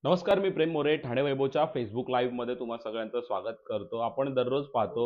नमस्कार, मी प्रेम मोरे. ठाणे वैभवच्या फेसबुक लाईव्हमध्ये तुम्हा सगळ्यांचं स्वागत करतो. आपण दररोज पाहतो,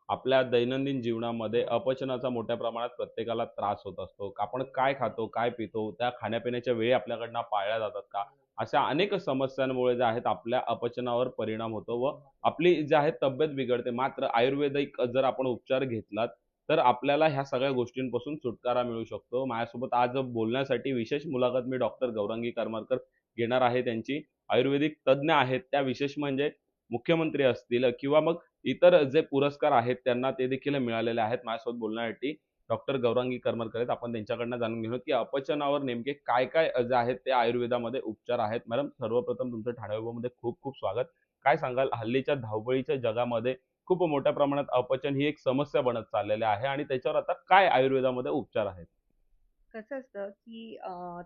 आपल्या दैनंदिन जीवनामध्ये अपचनाचा मोठ्या प्रमाणात प्रत्येकाला त्रास होत असतो. आपण काय खातो, काय पितो, त्या खाण्यापिण्याच्या वेळी आपल्याकडनं पाळल्या जातात का? अशा अनेक समस्यांमुळे जे आहेत आपल्या अपचनावर परिणाम होतो व आपली जी आहे तब्येत बिघडते. मात्र आयुर्वेदिक जर आपण उपचार घेतलात, तर आपल्याला ह्या सगळ्या गोष्टींपासून सुटकारा मिळू शकतो. माझ्यासोबत आज बोलण्यासाठी विशेष मुलाखत मी डॉक्टर गौरांगी करमरकर घेणार आहे. त्यांची आयुर्वेदिक तज्ञ आहेत. त्या विशेष म्हणजे मुख्यमंत्री असतील किंवा मग इतर जे पुरस्कार आहेत त्यांना ते देखील मिळालेले आहेत. माझ्यासोबत बोलण्यासाठी डॉक्टर गौरांगी करमरकर आहेत. आपण त्यांच्याकडनं जाणून घेऊया, की अपचनावर नेमके काय-काय जे आहेत ते आयुर्वेदामध्ये उपचार आहेत. मॅडम सर्वप्रथम तुमचं ठाणे वैभवमध्ये खूप-खूप स्वागत. काय सांगाल हल्लीच्या धावपळीच्या जगामध्ये खूप मोठ्या प्रमाणात अपचन ही एक समस्या बनत चाललेली आहे आणि त्याच्यावर आता काय आयुर्वेदामध्ये उपचार आहेत? कसं असतं, की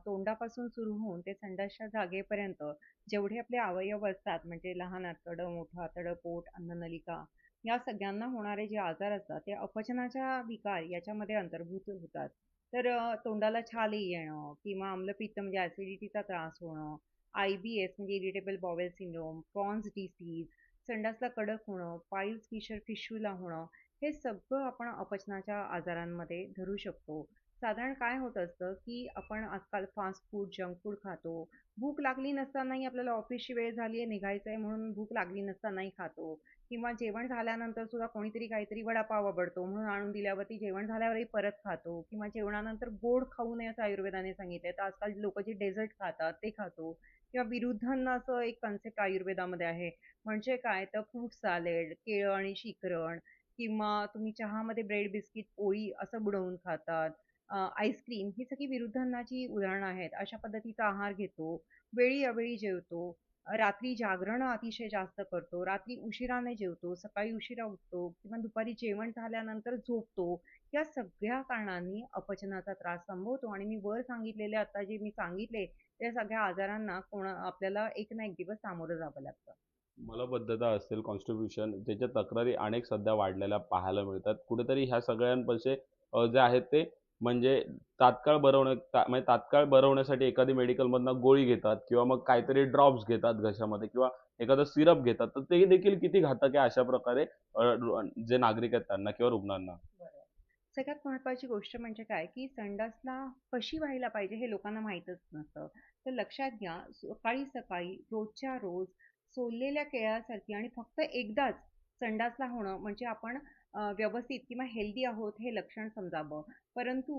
तोंडापासून सुरू होऊन ते संडासच्या जागेपर्यंत जेवढे आपले अवयव असतात, म्हणजे लहान आतडं, मोठं आतडं, पोट, अन्ननलिका या सगळ्यांना होणारे जे आजार असतात, ते अपचनाच्या विकार याच्यामध्ये अंतर्भूत होतात. तर तोंडाला छाले येणं किंवा आम्लपित्त म्हणजे ॲसिडिटीचा त्रास होणं, IBS म्हणजे irritable bowel syndrome, Crohn's disease, संडासला कडक होणं, पाईल्स फिशर फिस्चुला होणं, हे सगळं आपण अपचनाच्या आजारांमध्ये धरू शकतो. साधारण काय होत असतं, की आपण आजकाल फास्ट फूड, जंक फूड खातो. भूक लागली नसतानाही आपल्याला ऑफिसची वेळ झाली आहे, निघायचं आहे म्हणून भूक लागली नसतानाही खातो किंवा जेवण झाल्यानंतर सुद्धा कोणीतरी काहीतरी वडापाव आवडतो म्हणून आणून दिल्यावरती जेवण झाल्यावरही परत खातो किंवा जेवणानंतर गोड खाऊ नये असं आयुर्वेदाने सांगितलंय. तर आजकाल लोकं जे डेझर्ट खातात ते खातो किंवा विरुद्धन्न असं एक कन्सेप्ट आयुर्वेदामध्ये आहे. म्हणजे काय तर फ्रूट सॅलड, केळं आणि शिकरण किंवा तुम्ही चहामध्ये ब्रेड, बिस्किट, पोळी असं बुडवून खातात. आईस्क्रीम ही सगळी विरुद्धन्नाची उदाहरणं आहेत. अशा पद्धतीचा आहार घेतो, वेळी-अवेळी जेवतो, रात्री जागरण अतिशय जास्त करतो, रात्री उशिराने जेवतो, सकाळी उशिरा उठतो किंवा दुपारी जेवण झाल्यानंतर झोपतो. या सगळ्या कारणांनी अपचनाचा त्रास संभवतो आणि मी वर सांगितलेले आता जे मी सांगितले, त्या सगळ्या आजारांना आपल्याला एक ना एक दिवस सामोरं जावं लागतं. मलबद्धता असेल, कॉन्स्टिट्यूशन त्याच्या तक्रारी अनेक सध्या वाढलेल्या पाहायला मिळतात. कुठेतरी ह्या सगळ्यांपाशी जे आहेत ते म्हणजे म्हणजे तात्काळ बरं होण्यासाठी एखादी मेडिकलमधनं गोळी घेतात किंवा मग काहीतरी ड्रॉप्स घेतात घशामध्ये किंवा एखादं सिरप घेतात. तर ते देखील किती घातक आहे अशा प्रकारे जे नागरिक आहेत त्यांना किंवा रुग्णांना. बरं. सगळ्यात महत्त्वाची गोष्ट म्हणजे काय, की संडासला कशी व्हायला पाहिजे हे लोकांना माहीतच नसतं. तर लक्षात घ्या, सकाळी-सकाळी रोजच्या रोज सोललेल्या केळासारखी आणि फक्त एकदाच संडासला होणं म्हणजे आपण व्यवस्थित किंवा हेल्दी आहोत हे लक्षण समजावं. परंतु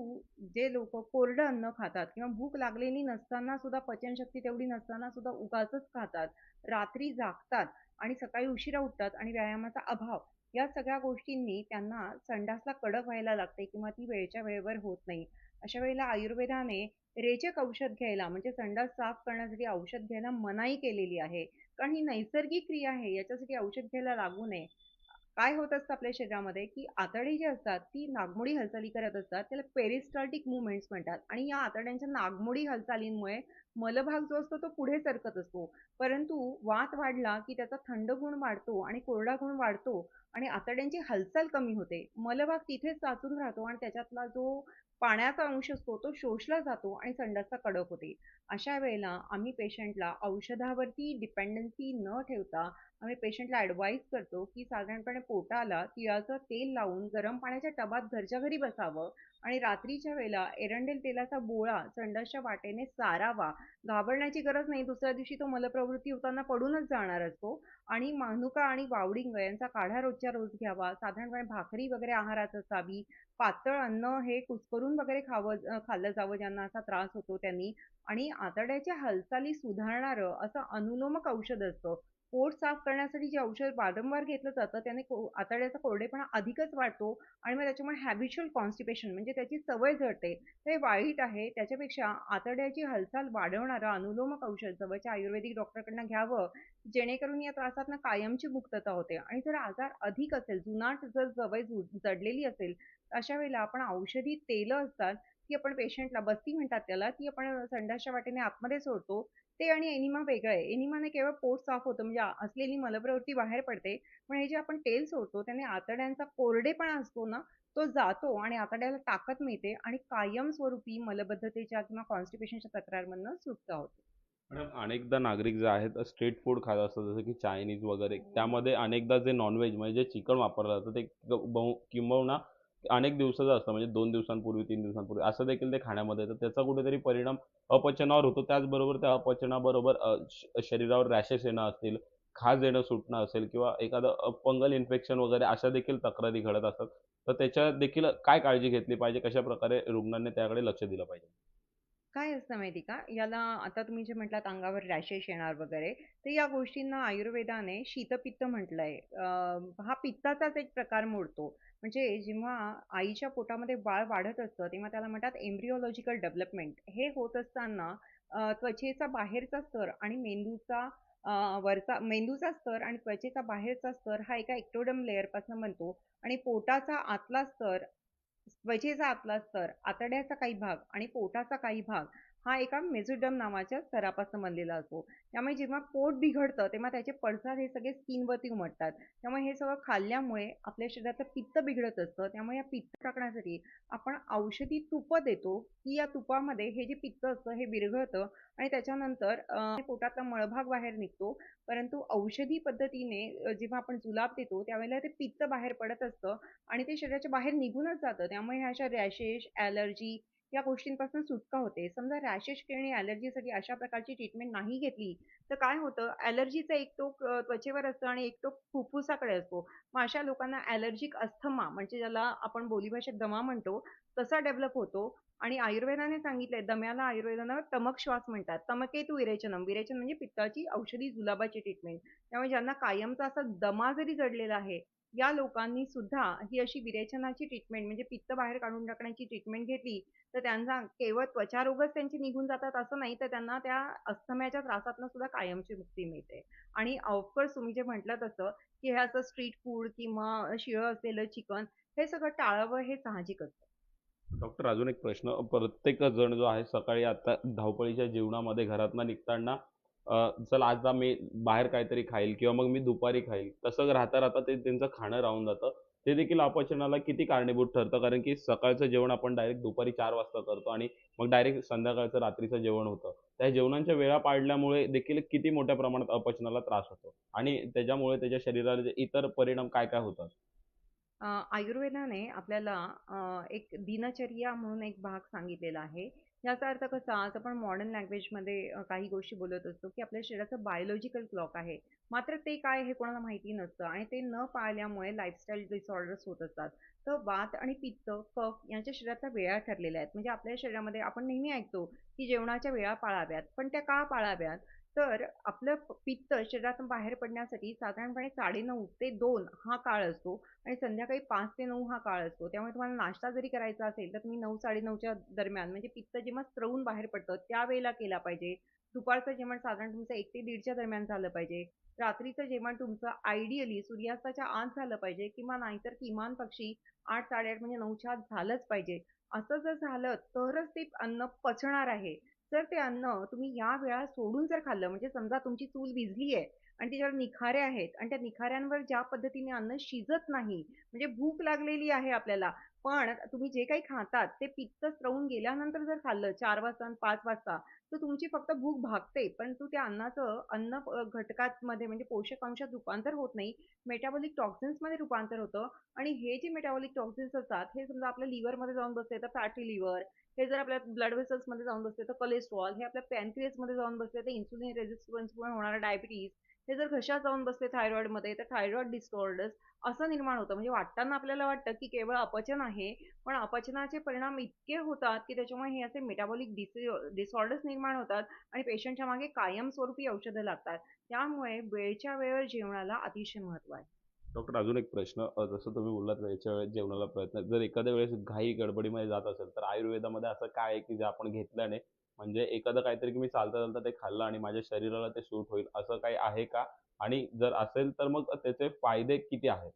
जे लोकं कोरडं अन्न खातात किंवा भूक लागलेली नसताना सुद्धा पचनशक्ती तेवढी नसताना सुद्धा उगाचच खातात, रात्री जागतात आणि सकाळी उशिरा उठतात आणि व्यायामाचा अभाव या सगळ्या गोष्टींनी त्यांना संडासला कडक व्हायला लागते किंवा ती वेळच्या वेळेवर होत नाही. अशा वेळेला आयुर्वेदाने रेचक औषध घ्यायला म्हणजे संडास साफ करण्यासाठी औषध घ्यायला मनाई केलेली आहे. कारण ही नैसर्गिक क्रिया आहे. याच्यासाठी औषध घ्यायला लागू नये. काय होत असतं आपल्या शरीरामध्ये, की आतडी जी असतात ती नागमोडी हालचाली करत असतात. त्याला पेरिस्टाल्टिक मूव्हमेंट्स म्हणतात आणि या आतड्यांच्या नागमोडी हालचालींमुळे मलभाग जो असतो तो पुढे सरकत असतो. परंतु वात वाढला, की त्याचा थंड गुण वाढतो आणि कोरडा गुण वाढतो आणि आतड्यांची हालचाल कमी होते. मलभाग तिथेच साचून राहतो आणि त्याच्यातला जो पाण्याचा अंश असतो तो शोषला जातो आणि संडासचा कडक होते. अशा वेळेला आम्ही पेशंटला औषधावरती डिपेंडन्सी न ठेवता आम्ही पेशंटला ॲडवाईस करतो, की साधारणपणे पोटाला तिळाचं तेल लावून गरम पाण्याच्या टबात घरच्या घरी बसावं आणि रात्रीच्या वेळेला एरंडेल तेलाचा बोळा संडासच्या वाटेने सारावा. घाबरण्याची गरज नाही. दुसऱ्या दिवशी तो मलप्रवृत्ती होताना पडूनच जाणार असतो आणि मानुका आणि वावडिंग यांचा काढा रोजच्या रोज घ्यावा. साधारणपणे भाकरी वगैरे आहारात असावी. पातळ अन्न हे कुस्करून वगैरे खाल्लं जावं ज्यांना असा त्रास होतो त्यांनी आणि आतड्याच्या हालचाली सुधारणारं असं अनुलोमक औषध असतं. पोट साफ करण्यासाठी जे औषध वारंवार घेतलं जातं त्याने आतड्याचा कोरडेपणा अधिकच वाढतो आणि मग त्याच्यामुळे हॅबिच्युअल कॉन्स्टिपेशन म्हणजे त्याची सवय जडते. ते वाईट आहे. त्याच्यापेक्षा आतड्याची हालचाल वाढवणारं अनुलोमक औषध जवळच्या आयुर्वेदिक डॉक्टरकडनं घ्यावं, जेणेकरून या त्रासातनं कायमची मुक्तता होते आणि जर आजार अधिक असेल, जुनाट जर सवय जडलेली असेल, अशा वेळेला आपण औषधी तेलं असतात, ती आपण पेशंटला बस्ती म्हणतात त्याला, ती आपण संडासच्या वाटेने आतमध्ये सोडतो. ते आणि एनिमा वेगळं आहे. एनिमाने केवळ पोट साफ होतं म्हणजे असलेली मलप्रवृत्ती बाहेर पडते. पण हे जे आपण तेल सोडतो त्याने आतड्यांचा कोरडेपणा असतो ना, तो जातो आणि आतड्याला ताकद मिळते आणि कायमस्वरूपी मलबद्धतेच्या किंवा कॉन्स्टिपेशनच्या तक्रारमधनं सुटका होते. मॅडम अनेकदा नागरिक जे आहेत स्ट्रीट फूड खात असतात जसं की चायनीज वगैरे. त्यामध्ये अनेकदा जे नॉन-व्हेज म्हणजे जे चिकन वापरलं जातं ते किंबहुना अनेक दिवसाचं असतं म्हणजे 2 दिवसांपूर्वी, 3 दिवसांपूर्वी असं देखील ते खाण्यामध्ये येतं. त्याचा कुठेतरी परिणाम अपचनावर होतो. त्याचबरोबर त्या अपचनाबरोबर शरीरावर रॅशेस येणं असतील, खाज येणं सुटणं असेल किंवा एखादं फंगल इन्फेक्शन वगैरे अशा देखील तक्रारी घडत असतात. तर त्याच्या देखील काय काळजी घेतली पाहिजे? कशाप्रकारे रुग्णांनी त्याकडे लक्ष दिलं पाहिजे? काय असतं माहिती का? याला आता तुम्ही जे म्हटलात अंगावर रॅशेस येणार वगैरे, तर या गोष्टींना आयुर्वेदाने शीतपित्त म्हटलंय. हा पित्ताचाच एक प्रकार मोडतो. म्हणजे जेव्हा आईच्या पोटामध्ये बाळ वाढत असतं, तेव्हा त्याला म्हणतात एम्ब्रिओलॉजिकल डेव्हलपमेंट. हे होत असताना त्वचेचा बाहेरचा स्तर आणि मेंदूचा स्तर आणि त्वचेचा बाहेरचा स्तर हा एका एक्टोडर्म लेयरपासून बनतो आणि पोटाचा आतला स्तर, त्वचेचा आतला स्तर, आतड्याचा काही भाग आणि पोटाचा काही भाग हा एका मेसोडर्म नावाच्या स्तरापासून बनलेला असतो. त्यामुळे जेव्हा पोट बिघडतं तेव्हा त्याचे पडसाद हे सगळे स्किनवरती उमटतात. त्यामुळे हे सगळं खाल्ल्यामुळे आपल्या शरीरातलं पित्त बिघडत असतं. त्यामुळे या पित्त टाकण्यासाठी आपण औषधी तुपं देतो, की या तुपामध्ये हे जे पित्त असतं हे विरघळतं आणि त्याच्यानंतर पोटातला मळभाग बाहेर निघतो. परंतु औषधी पद्धतीने जेव्हा आपण जुलाब देतो त्यावेळेला ते पित्त बाहेर पडत असतं आणि ते शरीराच्या बाहेर निघूनच जातं. त्यामुळे ह्या अशा रॅशेस, ॲलर्जी या गोष्टींपासून सुटका होते. समजा रॅशेस आणि ॲलर्जीसाठी अशा प्रकारची ट्रीटमेंट नाही घेतली, तर काय होतं ॲलर्जीचा एक टोक त्वचेवर असतं आणि एक टोक फुफ्फुसाकडे असतो. मग अशा लोकांना ॲलर्जिक अस्थमा म्हणजे ज्याला आपण बोलीभाषेत दमा म्हणतो, तसा डेव्हलप होतो आणि आयुर्वेदाने सांगितलंय दम्याला आयुर्वेदानं तमक श्वास म्हणतात. तमकेतु विरेचनम. विरेचन म्हणजे पित्ताची औषधी जुलाबाची ट्रीटमेंट. त्यामुळे ज्यांना कायमचा असा दमा जरी जडलेला आहे, या लोकांनी सुद्धा ही अशी विरेचनाची ट्रीटमेंट म्हणजे पित्त बाहेर काढून टाकण्याची ट्रीटमेंट घेतली, तर त्यांचा केवळ त्वचारोगच त्यांचे निघून जातात असं नाही, तर त्यांना त्या अस्थम्याच्या त्रासातनं सुद्धा कायमची मुक्ती मिळते. आणि ऑफकोर्स तुम्ही जे म्हटलं तसं, की हे असं स्ट्रीट फूड किंवा शिळं असलेलं चिकन हे सगळं टाळावं हे साहजिक असतं. डॉक्टर अजून एक प्रश्न. प्रत्येक जण जो आहे सकाळी आता धावपळीच्या जीवनामध्ये घरातनं निघताना चला आज मी बाहेर काहीतरी खाईल किंवा मग मी दुपारी खाईल. तसं राहता-राहता ते त्यांचं खाणं राहून जातं. ते देखील अपचनाला किती कारणीभूत ठरतं. कारण की सकाळचं जेवण आपण डायरेक्ट दुपारी 4 वाजता करतो आणि मग डायरेक्ट संध्याकाळचं रात्रीचं जेवण होतं. त्या जेवणांच्या वेळा पाळल्यामुळे देखील किती मोठ्या प्रमाणात अपचनाला त्रास होतो आणि त्याच्यामुळे त्याच्या शरीराला इतर परिणाम काय-काय होतात? आयुर्वेदाने आपल्याला एक दिनचर्या म्हणून एक भाग सांगितलेला आहे. याचा अर्थ कसा, आज आपण मॉडर्न लँग्वेजमध्ये काही गोष्टी बोलत असतो, की आपल्या शरीराचं बायोलॉजिकल क्लॉक आहे. मात्र ते काय हे कोणाला माहिती नसतं आणि ते न पाळल्यामुळे लाईफस्टाईल डिसऑर्डर्स होत असतात. तर वात आणि पित्त, कफ यांच्या शरीराच्या वेळा ठरलेल्या आहेत. म्हणजे आपल्या शरीरामध्ये आपण नेहमी ऐकतो, की जेवणाच्या वेळा पाळाव्यात. पण त्या का पाळाव्यात? तर आपलं पित्त शरीरातून बाहेर पडण्यासाठी साधारणपणे 9:30 ते 2 हा काळ असतो आणि संध्याकाळी 5 ते 9 हा काळ असतो. त्यामुळे तुम्हाला नाश्ता जरी करायचा असेल, तर तुम्ही 9-9:30च्या दरम्यान म्हणजे पित्त जेव्हा स्त्रवून बाहेर पडतं, त्यावेळेला केला पाहिजे. दुपारचं जेवण साधारण तुमचं 1 ते 1:30च्या दरम्यान झालं पाहिजे. रात्रीचं जेवण तुमचं आयडियली सूर्यास्ताच्या आत झालं पाहिजे किंवा नाहीतर किमान पक्षी 8-8:30 म्हणजे 9च्या आत झालंच पाहिजे. असं जर झालं, तरच ते अन्न पचणार आहे. जर ते अन्न तुम्ही या वेळा सोडून जर खाल्लं, म्हणजे समजा तुमची चूल विझली आहे आणि त्याच्यावर निखारे आहेत आणि त्या निखाऱ्यांवर ज्या पद्धतीने अन्न शिजत नाही, म्हणजे भूक लागलेली आहे आपल्याला, पण तुम्ही जे काही खातात ते पित्त स्त्रवून गेल्यानंतर जर खाल्लं 4 वाजता आणि 5 वाजता, तर तुमची फक्त भूक भागते, परंतु त्या अन्नाचं घटकांमध्ये म्हणजे पोषक अंशात रूपांतर होत नाही. मेटाबॉलिक टॉक्सिन्समध्ये रूपांतर होतं आणि हे जे मेटाबॉलिक टॉक्सिन्स असतात, हे समजा आपल्या लिव्हरमध्ये जाऊन बसले तर फॅटी लिव्हर, हे जर आपल्या ब्लड व्हेसल्समध्ये जाऊन बसले तर कोलेस्ट्रॉल, हे आपल्या पॅनक्रियासमध्ये जाऊन बसले तर इन्सुलिन रेझिस्टन्समुळे होणारा डायबिटीज, हे जर घशात जाऊन बसले थायरॉइडमध्ये तर थायरॉइड डिसऑर्डर्स असं निर्माण होतं. म्हणजे वाटताना आपल्याला वाटतं, की केवळ अपचन आहे, पण अपचनाचे परिणाम इतके होतात, की त्याच्यामुळे हे असे मेटाबॉलिक डिसऑर्डर्स निर्माण होतात आणि पेशंटच्या मागे कायमस्वरूपी औषधं लागतात. त्यामुळे वेळच्या वेळेवर जेवणाला अतिशय महत्त्व आहे. डॉक्टर अजून एक प्रश्न. जसं तुम्ही बोललात वेळच्या वेळेस जेवणाला प्रयत्न जर एखाद्या वेळेस घाई गडबडीमध्ये जात असेल, तर आयुर्वेदामध्ये असं काय आहे, की जे आपण घेतल्याने म्हणजे एखादं काहीतरी की मी चालता-चालता ते खाल्लं आणि माझ्या शरीराला ते सूट होईल, असं काही आहे का? आणि जर असेल तर मग त्याचे फायदे किती आहेत?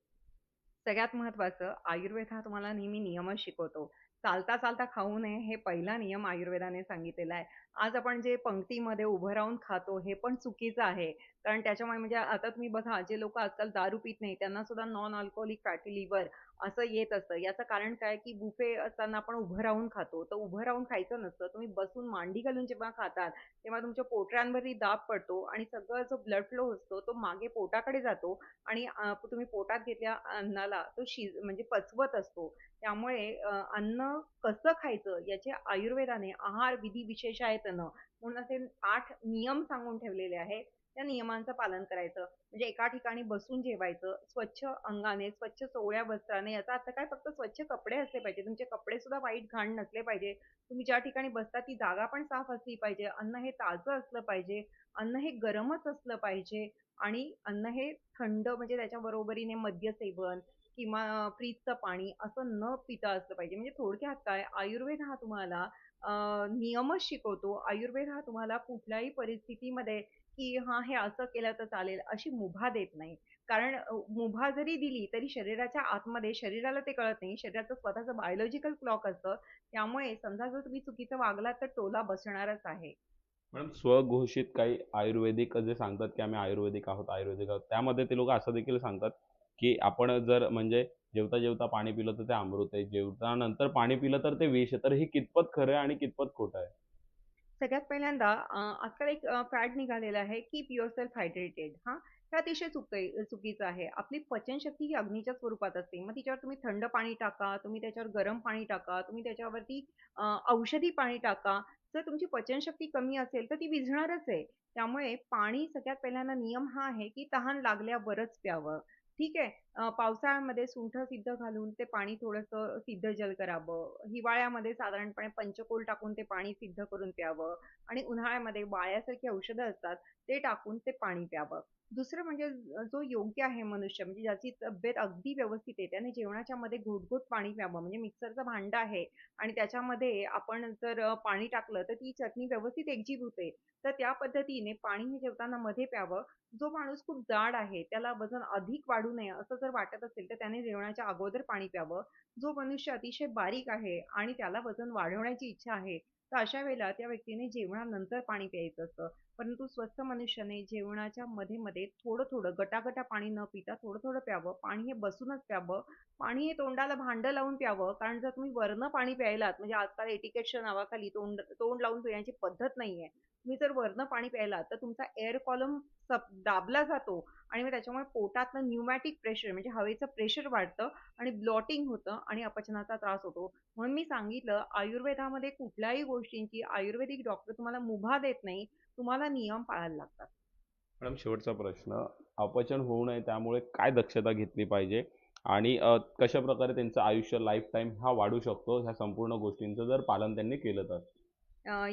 सगळ्यात महत्त्वाचं आयुर्वेद हा तुम्हाला नेहमी नियमच शिकवतो. चालता-चालता खाऊ नये हे पहिला नियम आयुर्वेदाने सांगितलेला आहे. आज आपण जे पंक्तीमध्ये उभं राहून खातो हे पण चुकीचं आहे. कारण त्याच्यामुळे म्हणजे आता तुम्ही बघा जे लोकं आजकाल दारू पीत नाही त्यांना सुद्धा नॉन अल्कोहोलिक फॅटी लिव्हर असं येत असतं. याचं कारण काय की बुफे असताना आपण उभं राहून खातो. तर उभं राहून खायचं नसतं. तुम्ही बसून मांडी घालून जेव्हा खातात, तेव्हा तुमच्या पोटऱ्यांवरती दाब पडतो आणि सगळं जो ब्लड फ्लो असतो तो मागे पोटाकडे जातो आणि तुम्ही पोटात घेतलेल्या अन्नाला तो म्हणजे पचवत असतो. त्यामुळे अन्न कसं खायचं याचे आयुर्वेदाने आहार विधी विशेष आहेत ना, म्हणून असे 8 नियम सांगून ठेवलेले आहेत. त्या नियमांचं पालन करायचं. म्हणजे एका ठिकाणी बसून जेवायचं, स्वच्छ अंगाने, स्वच्छ सोवळ्या वस्त्राने. याचा अर्थ काय फक्त स्वच्छ कपडे असले पाहिजे. तुमचे कपडे सुद्धा वाईट घाण नसले पाहिजे. तुम्ही ज्या ठिकाणी बसता ती जागा पण साफ असली पाहिजे. अन्न हे ताजं असलं पाहिजे. अन्न हे गरमच असलं पाहिजे आणि अन्न हे थंड म्हणजे त्याच्या बरोबरीने मद्य सेवन किंवा फ्रिजचं पाणी असं न पिता असलं पाहिजे. म्हणजे थोडक्यात काय आयुर्वेद हा तुम्हाला नियमच शिकवतो. आयुर्वेद हा तुम्हाला कुठल्याही परिस्थितीमध्ये की हां, हे असं केलं तर चालेल, अशी मुभा देत नाही. कारण मुभा जरी दिली, तरी शरीराच्या आतमध्ये शरीराला ते कळत नाही. शरीराचं स्वतःचं बायोलॉजिकल क्लॉक असतं. त्यामुळे समजा जर तुम्ही चुकीचं वागलात, तर टोला बसणारच आहे. मॅडम स्वघोषित काही आयुर्वेदिक जे सांगतात, की आम्ही आयुर्वेदिक आहोत, आयुर्वेदिक आहोत. त्यामध्ये ते लोकं असं देखील सांगतात, की आपण जर म्हणजे जेवता-जेवता पाणी पिलं तर ते अमृत आहे. जेवतानंतर पाणी पिलं तर ते विष आहे. तर हे कितपत खरं आहे आणि कितपत खोटं आहे? सगळ्यात पहिल्यांदा आजकाल एक फॅड निघालेलं आहे, कीप युअरसेल्फ हायड्रेटेड हां. हे अतिशय चुकीचं आहे. आपली पचनशक्ती ही अग्नीच्या स्वरूपात असते. मग तिच्यावर तुम्ही थंड पाणी टाका, तुम्ही त्याच्यावर गरम पाणी टाका, तुम्ही त्याच्यावरती औषधी पाणी टाका. जर तुमची पचनशक्ती कमी असेल, तर ती विझणारच आहे. त्यामुळे पाणी सगळ्यात पहिल्यांदा नियम हा आहे, की तहान लागल्यावरच प्यावं. ठीक आहे. पावसाळ्यामध्ये सुंठ सिद्ध घालून ते पाणी थोडंसं सिद्ध जल करावं. हिवाळ्यामध्ये साधारणपणे पंचकोल टाकून ते पाणी सिद्ध करून प्यावं आणि उन्हाळ्यामध्ये वाळ्यासारखी औषधं असतात, ते टाकून ते पाणी प्यावं. दुसरं म्हणजे जो योग्य आहे मनुष्य म्हणजे ज्याची तब्येत अगदी व्यवस्थित आहे, त्याने जेवणाच्या मध्ये घोट-घोट पाणी प्यावं. म्हणजे मिक्सरचं भांडं आहे आणि त्याच्यामध्ये आपण जर पाणी टाकलं, तर ती चटणी व्यवस्थित एकजीव होते. तर त्या पद्धतीने पाणी हे जेवताना मध्ये प्यावं. जो माणूस खूप जाड आहे, त्याला वजन अधिक वाढू नये असं जर वाटत असेल, तर त्याने जेवणाच्या अगोदर पाणी प्यावं. जो मनुष्य अतिशय बारीक आहे आणि त्याला वजन वाढवण्याची इच्छा आहे, तर अशा वेळेला त्या व्यक्तीने जेवणानंतर पाणी प्यायचं असतं. परंतु स्वस्थ मनुष्याने जेवणाच्या मध्ये-मध्ये थोडं-थोडं, गटा-गटा पाणी न पिता थोडं-थोडं प्यावं. पाणी हे बसूनच प्यावं. पाणी हे तोंडाला भांडं लावून प्यावं. कारण जर तुम्ही वरनं पाणी प्यायलात, म्हणजे आजकाल एटिकेटच्या नावाखाली तोंड तोंड लावून पिण्याची पद्धत नाहीये. तुम्ही जर वरनं पाणी प्यायलात, तर तुमचा एअर कॉलम दाबला जातो आणि मग त्याच्यामुळे पोटातनं न्यूमॅटिक प्रेशर म्हणजे हवेचं प्रेशर वाढतं आणि ब्लॉटिंग होतं आणि अपचनाचा त्रास होतो. म्हणून मी सांगितलं आयुर्वेदामध्ये कुठल्याही गोष्टींची आयुर्वेदिक डॉक्टर तुम्हाला मुभा देत नाही. तुम्हाला नियम पाळायला लागतात. मॅडम शेवटचा प्रश्न, अपचन होऊ नये त्यामुळे काय दक्षता घेतली पाहिजे? आणि कशाप्रकारे त्यांचं आयुष्य लाईफटाईम हा वाढू शकतो, ह्या संपूर्ण गोष्टींचं जर पालन त्यांनी केलं तर?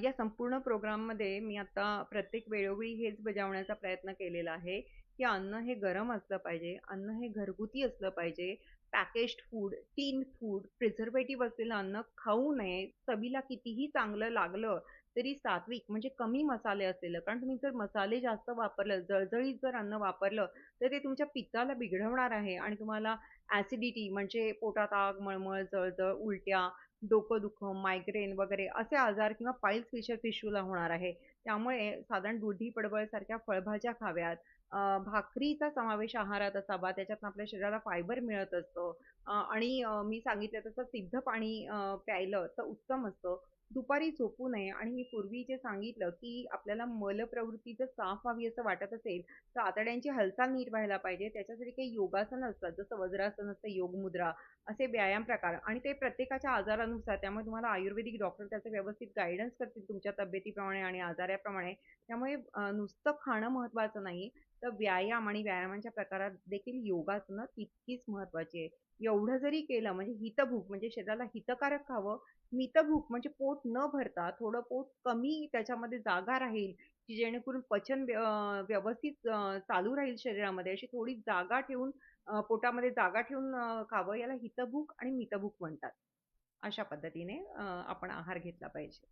या संपूर्ण प्रोग्राममध्ये मी आता प्रत्येक वेळोवेळी हेच बजावण्याचा प्रयत्न केलेला आहे, की अन्न हे गरम असलं पाहिजे, अन्न हे घरगुती असलं पाहिजे, packaged food, tin food, preservative असलेलं अन्न खाऊ नये. चवीला कितीही चांगलं लागलं तरी सात्विक म्हणजे कमी मसाले असलेलं. कारण तुम्ही जर मसाले जास्त वापरलं, जळजळीत जर अन्न वापरलं, तर ते तुमच्या पित्ताला बिघडवणार आहे आणि तुम्हाला ॲसिडिटी म्हणजे पोटात आग, मळमळ, जळजळ, उलट्या डोकं दुखणं, मायग्रेन वगैरे असे आजार किंवा पाईल्स फिशर टिश्यूला होणार आहे. त्यामुळे साधारण दुधी पडवळ फळभाज्या खाव्यात. भाकरीचा समावेश आहारात असावा. त्याच्यातून आपल्या शरीराला फायबर मिळत असतं. आणि मी सांगितलं तसं सिद्ध पाणी प्यायलं तर उत्तम असतं. दुपारी झोपू नये आणि मी पूर्वी जे सांगितलं, की आपल्याला मलप्रवृत्ती जर साफ व्हावी असं वाटत असेल, तर आतड्यांची हालचाल नीट व्हायला पाहिजे. त्याच्यासाठी काही योगासनं असतात. जसं वज्रासन असतं, योगमुद्रा असे व्यायाम प्रकार आणि ते प्रत्येकाच्या आजारानुसार त्यामुळे तुम्हाला आयुर्वेदिक डॉक्टर त्याचे व्यवस्थित गाईडन्स करतील तुमच्या तब्येतीप्रमाणे आणि आजाराप्रमाणे. त्यामुळे नुसतं खाणं महत्त्वाचं नाही, तर व्यायाम आणि व्यायामाच्या प्रकारात देखील योगासनं तितकीच महत्त्वाची आहे. एवढं जरी केलं म्हणजे हितभूक म्हणजे शरीराला हितकारक खावं, मितभूक म्हणजे पोट न भरता थोडं पोट कमी त्याच्यामध्ये जागा राहील, की जेणेकरून पचन व्यवस्थित चालू राहील शरीरामध्ये अशी थोडी जागा ठेवून पोटामध्ये जागा ठेवून खावं याला हितभूक आणि मितभूक म्हणतात. अशा पद्धतीने आपण आहार घेतला पाहिजे.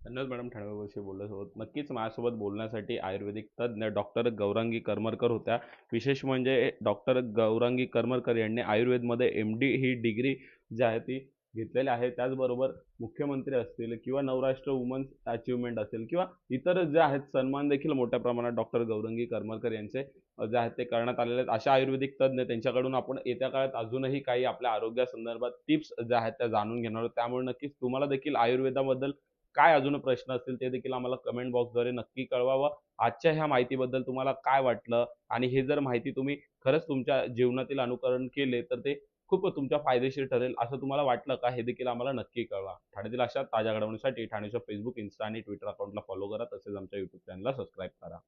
धन्यवाद मॅडम ठाण्याबाबतशी बोलल्यासोबत. नक्कीच माझ्यासोबत बोलण्यासाठी आयुर्वेदिक तज्ञ डॉक्टर गौरांगी करमरकर होत्या. विशेष म्हणजे डॉक्टर गौरांगी करमरकर यांनी आयुर्वेदमध्ये MD ही डिग्री जी आहे ती घेतलेले आहे. त्याचबरोबर मुख्यमंत्री असतील किंवा नवराष्ट्र वुमन्स अचीव्हमेंट असेल किंवा इतर जे आहेत सन्मान देखील मोठ्या प्रमाणात डॉक्टर गौरंगी करमरकर यांचे जे आहेत ते करण्यात आलेले आहेत. अशा आयुर्वेदिक तज्ञ त्यांच्याकडून आपण येत्या काळात अजूनही काही आपल्या आरोग्यासंदर्भात टिप्स ज्या आहेत त्या जाणून घेणार आहोत. त्यामुळे नक्कीच तुम्हाला देखील आयुर्वेदाबद्दल काय अजून प्रश्न असतील ते देखील आम्हाला कमेंट बॉक्सद्वारे नक्की कळवा व आजच्या ह्या माहितीबद्दल तुम्हाला काय वाटलं आणि हे जर माहिती तुम्ही खरंच तुमच्या जीवनातील अनुकरण केले तर ते खूप तुमच्या फायदेशीर ठरेल असं तुम्हाला वाटलं का? हे देखील आम्हाला नक्की कळवा. ठाण्यातील अशा ताज्या घडामोडींसाठी ठाण्याच्या Facebook, Insta आणि Twitter अकाउंटला फॉलो करा. तसेच आमच्या YouTube चॅनलला सबस्क्राईब करा.